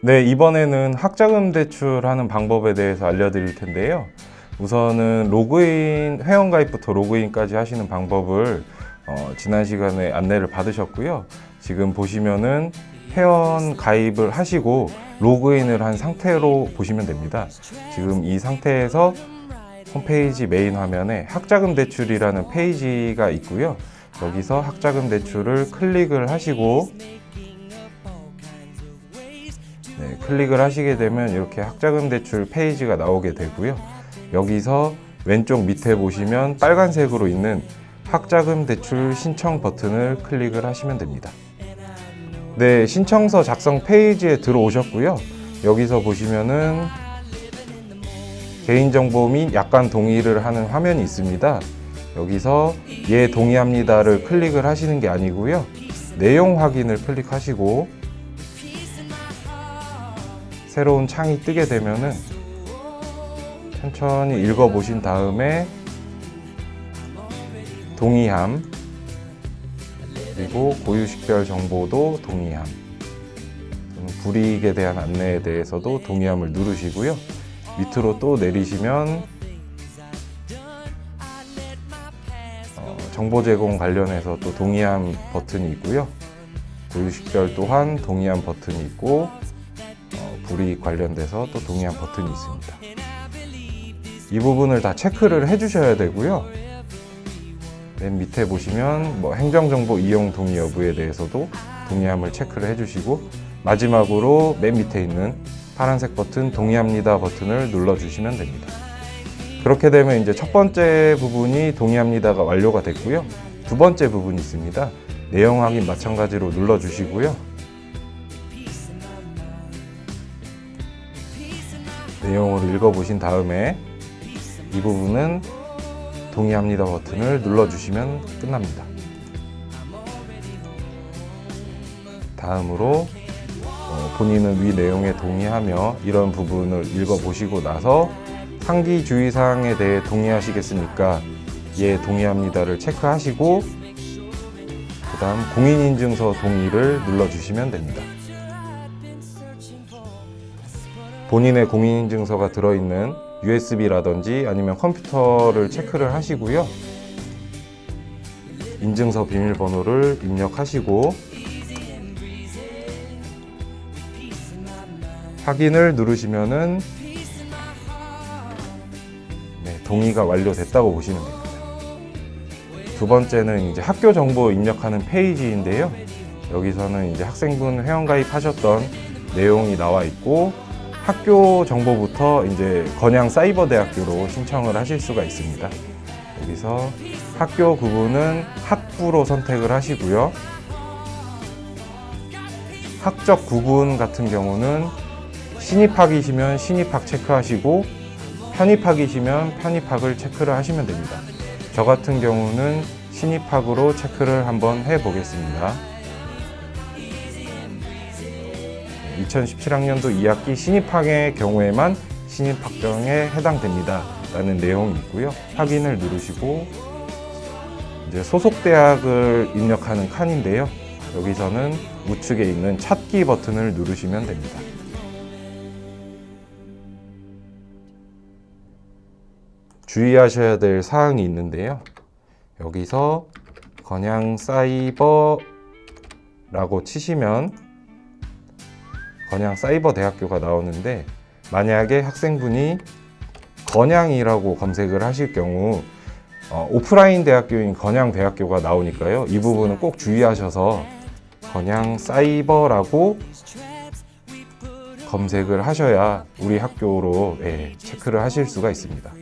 네, 이번에는 학자금 대출하는 방법에 대해서 알려드릴 텐데요. 우선은 로그인, 회원가입부터 로그인까지 하시는 방법을 지난 시간에 안내를 받으셨고요. 지금 보시면은 회원 가입을 하시고 로그인을 한 상태로 보시면 됩니다. 지금 이 상태에서 홈페이지 메인 화면에 학자금 대출이라는 페이지가 있고요. 여기서 학자금 대출을 클릭을 하시고 클릭을 하시게 되면 이렇게 학자금 대출 페이지가 나오게 되고요. 여기서 왼쪽 밑에 보시면 빨간색으로 있는 학자금 대출 신청 버튼을 클릭을 하시면 됩니다. 네, 신청서 작성 페이지에 들어오셨고요. 여기서 보시면은 개인정보 및 약관 동의를 하는 화면이 있습니다. 여기서 예 동의합니다를 클릭을 하시는 게 아니고요. 내용 확인을 클릭하시고 새로운 창이 뜨게 되면은 천천히 읽어보신 다음에 동의함, 그리고 고유식별 정보도 동의함, 불이익에 대한 안내에 대해서도 동의함을 누르시고요. 밑으로 또 내리시면 정보 제공 관련해서 또 동의함 버튼이 있고요. 고유식별 또한 동의함 버튼이 있고 불이익 관련돼서 또 동의함 버튼이 있습니다. 이 부분을 다 체크를 해주셔야 되고요. 맨 밑에 보시면 행정정보 이용 동의 여부에 대해서도 동의함을 체크를 해주시고 마지막으로 맨 밑에 있는 파란색 버튼 동의합니다 버튼을 눌러주시면 됩니다. 그렇게 되면 이제 첫 번째 부분이 동의합니다가 완료가 됐고요. 두 번째 부분이 있습니다. 내용 확인 마찬가지로 눌러주시고요. 내용을 읽어보신 다음에 이 부분은 동의합니다 버튼을 눌러주시면 끝납니다. 다음으로 본인은 위 내용에 동의하며 이런 부분을 읽어보시고 나서 상기 주의사항에 대해 동의하시겠습니까? 예, 동의합니다를 체크하시고 그 다음 공인인증서 동의를 눌러주시면 됩니다. 본인의 공인인증서가 들어있는 USB라든지 아니면 컴퓨터를 체크를 하시고요. 인증서 비밀번호를 입력하시고 확인을 누르시면은 동의가 완료됐다고 보시면 됩니다. 두 번째는 이제 학교 정보 입력하는 페이지인데요. 여기서는 이제 학생분 회원가입하셨던 내용이 나와 있고 학교 정보부터 이제 건양사이버대학교로 신청을 하실 수가 있습니다. 여기서 학교 구분은 학부로 선택을 하시고요. 학적 구분 같은 경우는 신입학이시면 신입학 체크하시고 편입학이시면 편입학을 체크를 하시면 됩니다. 저 같은 경우는 신입학으로 체크를 한번 해보겠습니다. 2017학년도 2학기 신입학의 경우에만 신입학정에 해당됩니다 라는 내용이 있고요. 확인을 누르시고 이제 소속 대학을 입력하는 칸인데요. 여기서는 우측에 있는 찾기 버튼을 누르시면 됩니다. 주의하셔야 될 사항이 있는데요. 여기서 건양사이버라고 치시면 건양사이버대학교가 나오는데 만약에 학생분이 건양이라고 검색을 하실 경우 오프라인 대학교인 건양대학교가 나오니까요. 이 부분은 꼭 주의하셔서 건양사이버라고 검색을 하셔야 우리 학교로 체크를 하실 수가 있습니다.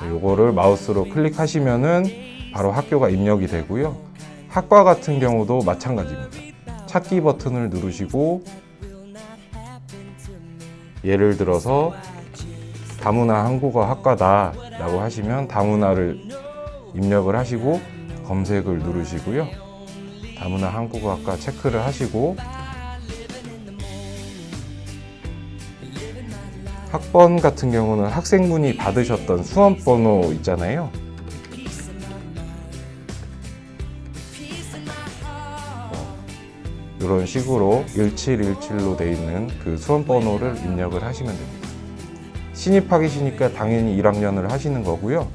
요거를 마우스로 클릭하시면은 바로 학교가 입력이 되고요. 학과 같은 경우도 마찬가지입니다. 찾기 버튼을 누르시고 예를 들어서 다문화 한국어 학과다 라고 하시면 다문화를 입력을 하시고 검색을 누르시고요. 다문화 한국어 학과 체크를 하시고 학번 같은 경우는 학생분이 받으셨던 수험번호 있잖아요. 이런 식으로 1717로 되어 있는 그 수험번호를 입력을 하시면 됩니다. 신입학이시니까 당연히 1학년을 하시는 거고요.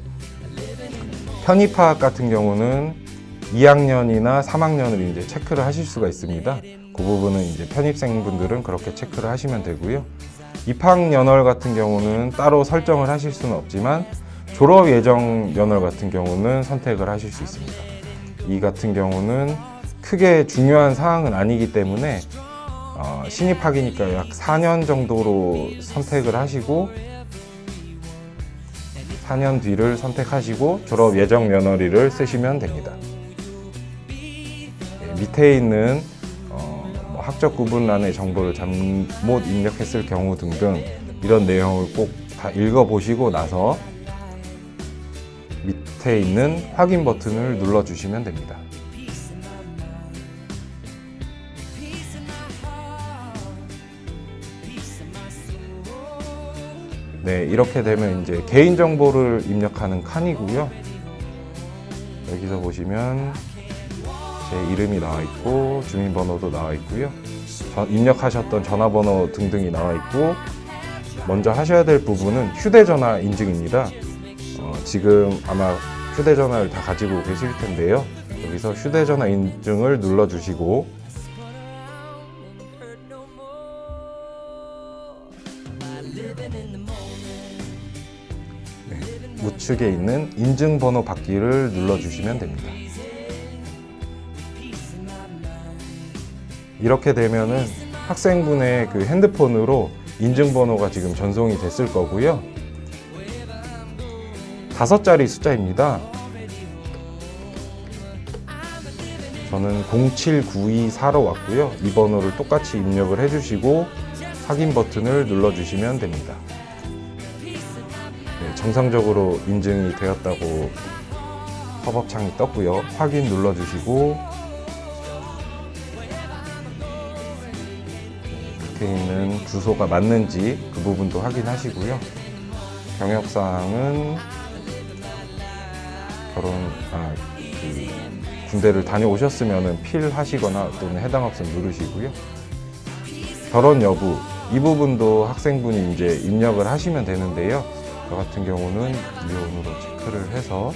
편입학 같은 경우는 2학년이나 3학년을 이제 체크를 하실 수가 있습니다. 그 부분은 이제 편입생분들은 그렇게 체크를 하시면 되고요. 입학 연월 같은 경우는 따로 설정을 하실 수는 없지만 졸업 예정 연월 같은 경우는 선택을 하실 수 있습니다. 이 같은 경우는 크게 중요한 사항은 아니기 때문에 신입학이니까 약 4년 정도로 선택을 하시고 4년 뒤를 선택하시고 졸업 예정 연월일을 쓰시면 됩니다. 밑에 있는 학적 구분란의 정보를 잘못 입력했을 경우 등등 이런 내용을 꼭 다 읽어보시고 나서 밑에 있는 확인 버튼을 눌러주시면 됩니다. 네, 이렇게 되면 이제 개인정보를 입력하는 칸이고요. 여기서 보시면 제 이름이 나와 있고 주민번호도 나와 있고요. 입력하셨던 전화번호 등등이 나와 있고 먼저 하셔야 될 부분은 휴대전화 인증입니다. 지금 아마 휴대전화를 다 가지고 계실 텐데요. 여기서 휴대전화 인증을 눌러주시고 우측에 있는 인증번호 받기를 눌러주시면 됩니다. 이렇게 되면은 학생분의 그 핸드폰으로 인증번호가 지금 전송이 됐을 거고요. 5자리 숫자입니다. 저는 07924로 왔고요. 이 번호를 똑같이 입력을 해주시고 확인 버튼을 눌러주시면 됩니다. 네, 정상적으로 인증이 되었다고 팝업창이 떴고요. 확인 눌러주시고 밑에 있는 주소가 맞는지 그 부분도 확인하시고요. 경력사항은 군대를 다녀오셨으면 필하시거나 또는 해당 학생 누르시고요. 결혼 여부 이 부분도 학생분이 이제 입력을 하시면 되는데요. 저 같은 경우는 미혼으로 체크를 해서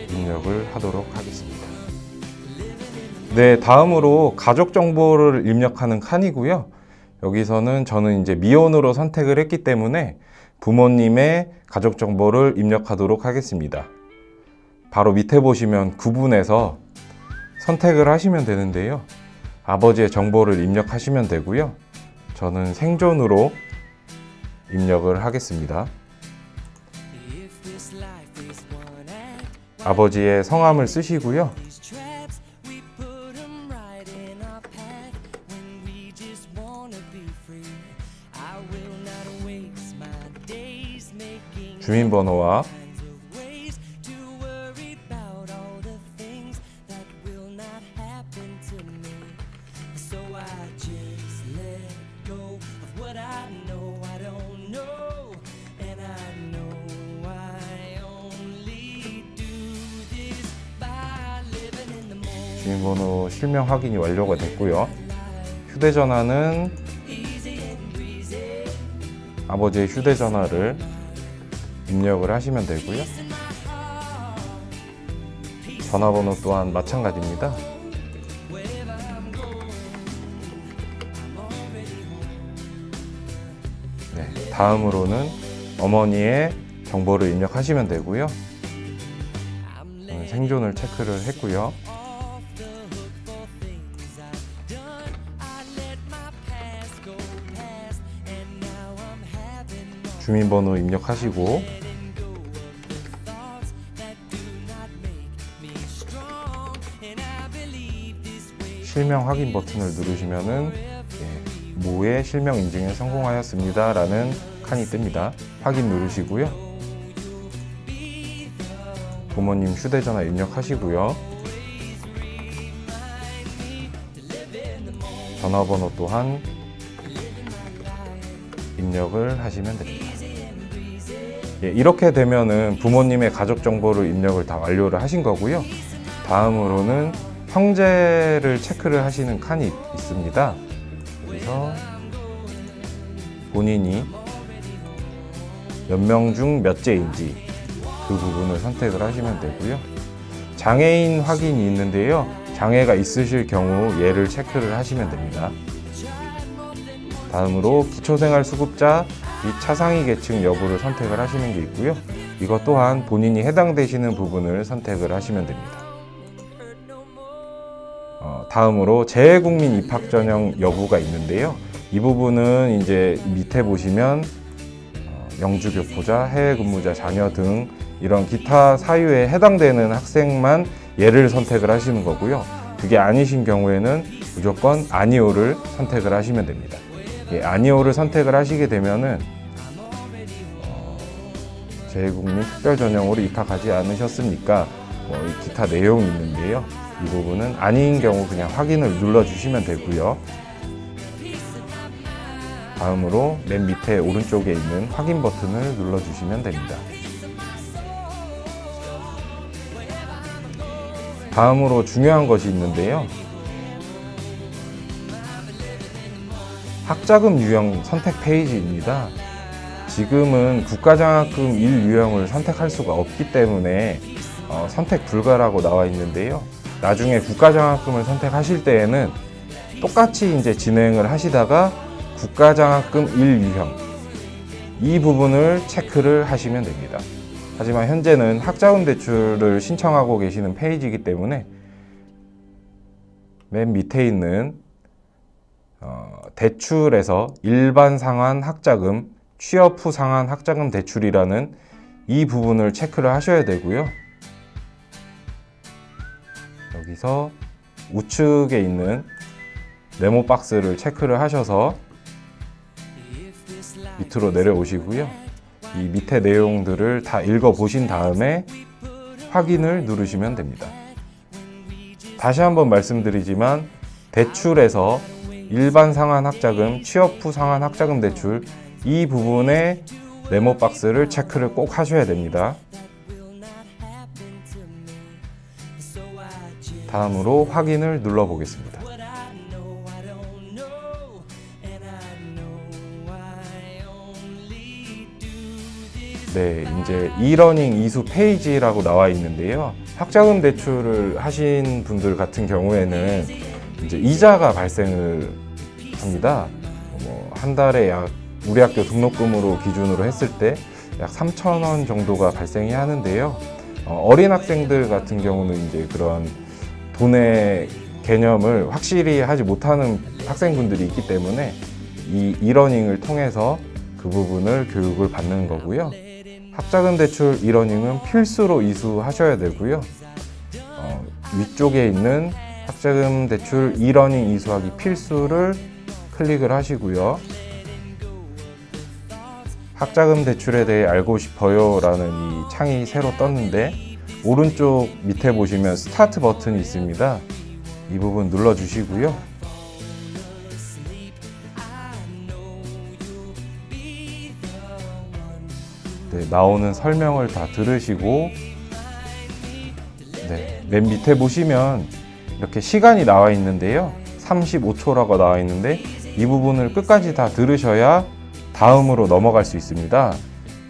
입력을 하도록 하겠습니다. 네, 다음으로 가족 정보를 입력하는 칸이고요. 여기서는 저는 이제 미혼으로 선택을 했기 때문에 부모님의 가족 정보를 입력하도록 하겠습니다. 바로 밑에 보시면 구분해서 선택을 하시면 되는데요. 아버지의 정보를 입력하시면 되고요. 저는 생존으로 입력을 하겠습니다. 아버지의 성함을 쓰시고요. 주민번호와 주민번호 실명 확인이 완료가 됐고요. 휴대전화는 아버지의 휴대전화를 입력을 하시면 되고요. 전화번호 또한 마찬가지입니다. 네, 다음으로는 어머니의 정보를 입력하시면 되고요. 생존을 체크를 했고요. 주민번호 입력하시고 실명 확인 버튼을 누르시면은 모의 실명 인증에 성공하였습니다 라는 칸이 뜹니다. 확인 누르시고요. 부모님 휴대전화 입력하시고요. 전화번호 또한 입력을 하시면 됩니다. 이렇게 되면은 부모님의 가족 정보를 입력을 다 완료를 하신 거고요. 다음으로는 형제를 체크를 하시는 칸이 있습니다. 여기서 본인이 몇 명 중 몇째인지 그 부분을 선택을 하시면 되고요. 장애인 확인이 있는데요. 장애가 있으실 경우 얘를 체크를 하시면 됩니다. 다음으로 기초생활수급자 및 차상위 계층 여부를 선택을 하시는 게 있고요. 이것 또한 본인이 해당되시는 부분을 선택을 하시면 됩니다. 다음으로 재외국민 입학 전형 여부가 있는데요. 이 부분은 이제 밑에 보시면 영주 교포자, 해외 근무자, 자녀 등 이런 기타 사유에 해당되는 학생만 얘를 선택을 하시는 거고요. 그게 아니신 경우에는 무조건 아니오를 선택을 하시면 됩니다. 아니오를 선택을 하시게 되면은 재외국민 특별 전형으로 입학하지 않으셨습니까? 기타 내용이 있는데요. 이 부분은 아닌 경우 그냥 확인을 눌러주시면 되고요. 다음으로 맨 밑에 오른쪽에 있는 확인 버튼을 눌러주시면 됩니다. 다음으로 중요한 것이 있는데요. 학자금 유형 선택 페이지입니다. 지금은 국가장학금 1유형을 선택할 수가 없기 때문에 선택 불가라고 나와 있는데요. 나중에 국가장학금을 선택하실 때에는 똑같이 이제 진행을 하시다가 국가장학금 1유형 이 부분을 체크를 하시면 됩니다. 하지만 현재는 학자금 대출을 신청하고 계시는 페이지이기 때문에 맨 밑에 있는 대출에서 일반 상환 학자금, 취업 후 상환 학자금 대출이라는 이 부분을 체크를 하셔야 되고요. 여기서 우측에 있는 네모 박스를 체크를 하셔서 밑으로 내려오시고요. 이 밑에 내용들을 다 읽어보신 다음에 확인을 누르시면 됩니다. 다시 한번 말씀드리지만 대출에서 일반 상환 학자금, 취업 후 상환 학자금 대출 이 부분에 네모 박스를 체크를 꼭 하셔야 됩니다. 다음으로 확인을 눌러 보겠습니다. 네, 이제 이러닝 이수 페이지라고 나와 있는데요. 학자금 대출을 하신 분들 같은 경우에는 이제 이자가 발생을 합니다. 한 달에 약 우리 학교 등록금으로 기준으로 했을 때 약 3,000원 정도가 발생이 하는데요. 어린 학생들 같은 경우는 이제 그런 돈의 개념을 확실히 하지 못하는 학생분들이 있기 때문에 이 이러닝을 통해서 그 부분을 교육을 받는 거고요. 학자금 대출 이러닝은 필수로 이수하셔야 되고요. 위쪽에 있는 학자금 대출 이러닝 이수하기 필수를 클릭을 하시고요. 학자금 대출에 대해 알고 싶어요 라는 이 창이 새로 떴는데 오른쪽 밑에 보시면 스타트 버튼이 있습니다. 이 부분 눌러주시고요. 네, 나오는 설명을 다 들으시고 맨 밑에 보시면 이렇게 시간이 나와 있는데요. 35초라고 나와 있는데 이 부분을 끝까지 다 들으셔야 다음으로 넘어갈 수 있습니다.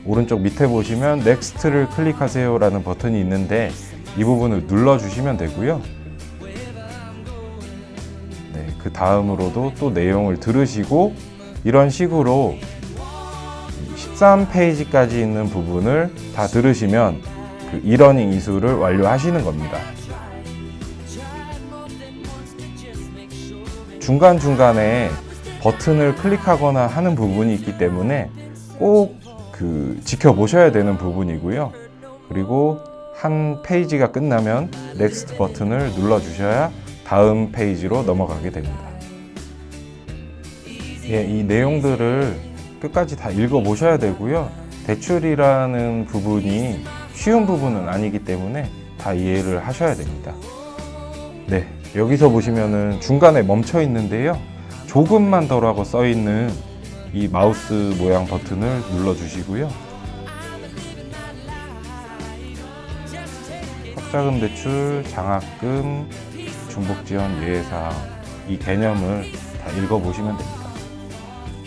오른쪽 밑에 보시면 넥스트를 클릭하세요 라는 버튼이 있는데 이 부분을 눌러주시면 되고요. 네, 그 다음으로도 또 내용을 들으시고 이런 식으로 13페이지까지 있는 부분을 다 들으시면 그 이러닝 이수를 완료하시는 겁니다. 중간중간에 버튼을 클릭하거나 하는 부분이 있기 때문에 꼭 지켜보셔야 되는 부분이고요. 그리고 한 페이지가 끝나면 넥스트 버튼을 눌러주셔야 다음 페이지로 넘어가게 됩니다. 이 내용들을 끝까지 다 읽어보셔야 되고요. 대출이라는 부분이 쉬운 부분은 아니기 때문에 다 이해를 하셔야 됩니다. 네, 여기서 보시면은 중간에 멈춰 있는데요. 조금만 더라고 써 있는 이 마우스 모양 버튼을 눌러주시고요. 학자금 대출, 장학금, 중복지원 예외사항 이 개념을 다 읽어보시면 됩니다.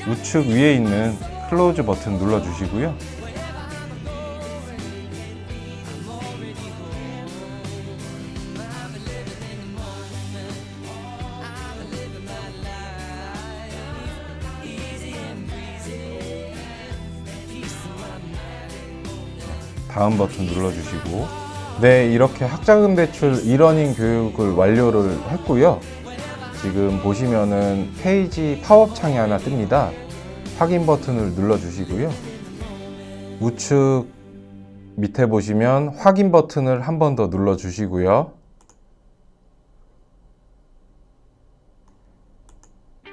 우측 위에 있는 클로즈 버튼 눌러주시고요. 다음 버튼 눌러주시고, 네, 이렇게 학자금 대출 이러닝 교육을 완료를 했고요. 지금 보시면은 페이지 팝업 창이 하나 뜹니다. 확인 버튼을 눌러주시고요. 우측 밑에 보시면 확인 버튼을 한 번 더 눌러주시고요.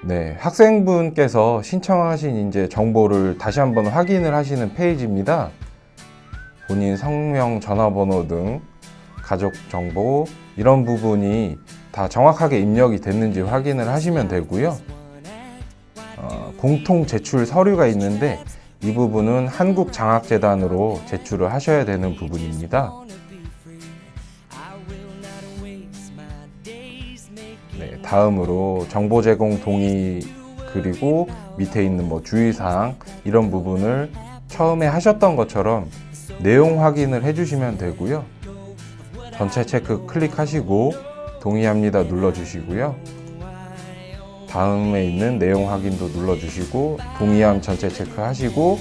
네, 학생분께서 신청하신 이제 정보를 다시 한번 확인을 하시는 페이지입니다. 본인 성명, 전화번호 등 가족 정보 이런 부분이 다 정확하게 입력이 됐는지 확인을 하시면 되고요. 공통 제출 서류가 있는데 이 부분은 한국장학재단으로 제출을 하셔야 되는 부분입니다. 네, 다음으로 정보 제공 동의 그리고 밑에 있는 주의사항 이런 부분을 처음에 하셨던 것처럼 내용 확인을 해주시면 되고요. 전체 체크 클릭하시고 동의합니다 눌러주시고요. 다음에 있는 내용 확인도 눌러주시고 동의함 전체 체크하시고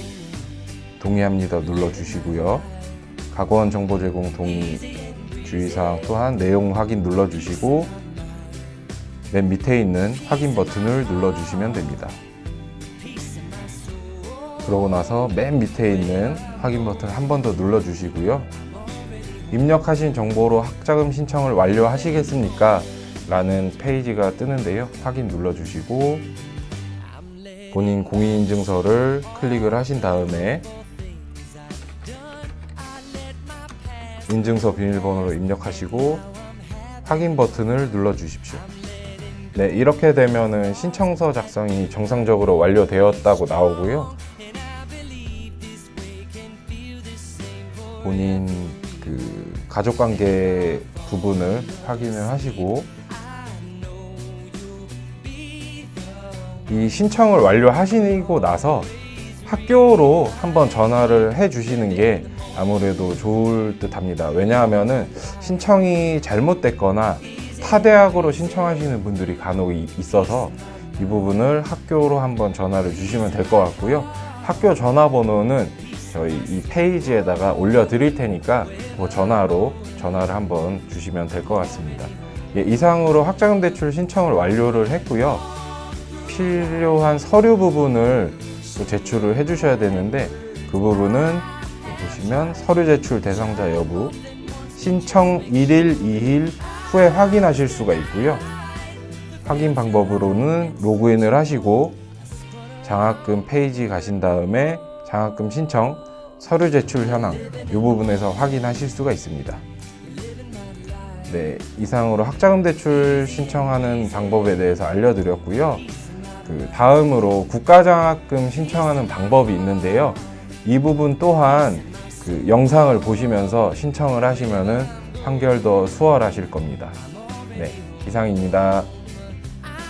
동의합니다 눌러주시고요. 학원 정보 제공 동의 주의사항 또한 내용 확인 눌러주시고 맨 밑에 있는 확인 버튼을 눌러주시면 됩니다. 그러고 나서 맨 밑에 있는 확인 버튼 한 번 더 눌러주시고요. 입력하신 정보로 학자금 신청을 완료하시겠습니까? 라는 페이지가 뜨는데요. 확인 눌러주시고 본인 공인인증서를 클릭을 하신 다음에 인증서 비밀번호를 입력하시고 확인 버튼을 눌러주십시오. 네, 이렇게 되면은 신청서 작성이 정상적으로 완료되었다고 나오고요. 본인 가족관계 부분을 확인을 하시고 이 신청을 완료하시고 나서 학교로 한번 전화를 해 주시는 게 아무래도 좋을 듯 합니다. 왜냐하면은 신청이 잘못됐거나 타 대학으로 신청하시는 분들이 간혹 있어서 이 부분을 학교로 한번 전화를 주시면 될 것 같고요. 학교 전화번호는 저희 이 페이지에다가 올려드릴 테니까 전화를 한번 주시면 될 것 같습니다. 예, 이상으로 학자금 대출 신청을 완료를 했고요. 필요한 서류 부분을 또 제출을 해주셔야 되는데 그 부분은 보시면 서류 제출 대상자 여부, 신청 1일, 2일 후에 확인하실 수가 있고요. 확인 방법으로는 로그인을 하시고 장학금 페이지 가신 다음에 장학금 신청, 서류 제출 현황 이 부분에서 확인하실 수가 있습니다. 네, 이상으로 학자금 대출 신청하는 방법에 대해서 알려드렸고요. 다음으로 국가장학금 신청하는 방법이 있는데요. 이 부분 또한 영상을 보시면서 신청을 하시면은 한결 더 수월하실 겁니다. 네, 이상입니다.